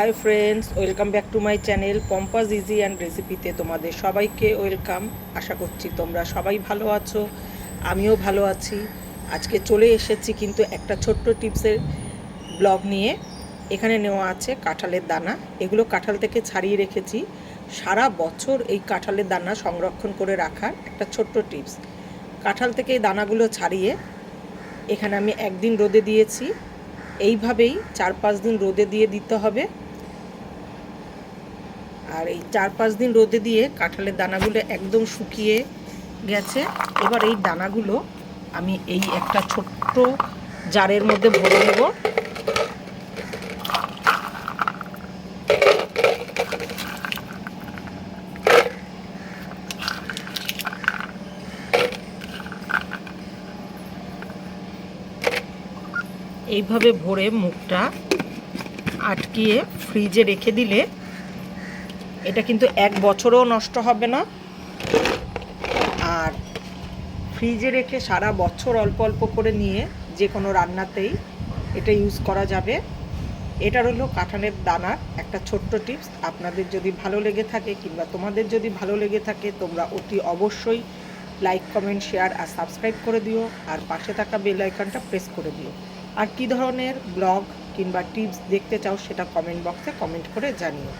High friends, welcome back to my channel Pompa's easy and রেসিপিতে তোমাদের সবাইকে ওয়েলকাম। আশা করছি তোমরা সবাই ভালো আছো, আমিও ভালো আছি। আজকে চলে এসেছি কিন্তু একটা ছোট্ট টিপসের ব্লগ নিয়ে। এখানে নেওয়া আছে কাঁঠালের দানা। এগুলো কাঁঠাল থেকে ছাড়িয়ে রেখেছি। সারা বছর এই কাঁঠালের দানা সংরক্ষণ করে রাখার একটা ছোট্ট টিপস। কাঁঠাল থেকে এই দানাগুলো ছাড়িয়ে এখানে আমি একদিন রোদে দিয়েছি। এইভাবেই 4-5 দিন রোদে দিয়ে দিতে হবে। আর এই 4-5 দিন রোদে দিয়ে কাঁঠালের দানাগুলো একদম শুকিয়ে গেছে। এবার এই দানাগুলো আমি এই একটা ছোট্ট জারের মধ্যে ভরে নেব। এইভাবে ভরে মুখটা আটকিয়ে ফ্রিজে রেখে দিলে এটা কিন্তু 1 বছরও নষ্ট হবে না। আর ফ্রিজে রেখে সারা বছর অল্প অল্প করে নিয়ে যে কোনো রান্নাতেই এটা ইউজ করা যাবে। এটার হলো কাঁঠালের দানার একটা ছোট্ট টিপস। আপনাদের যদি ভালো লেগে থাকে কিংবা তোমাদের যদি ভালো লেগে থাকে তোমরা অতি অবশ্যই লাইক, কমেন্ট, শেয়ার আর সাবস্ক্রাইব করে দিও। আর পাশে থাকা বেল আইকনটা প্রেস করে দিও। আর কী ধরনের ব্লগ কিংবা টিপস দেখতে চাও সেটা কমেন্ট বক্সে কমেন্ট করে জানিও।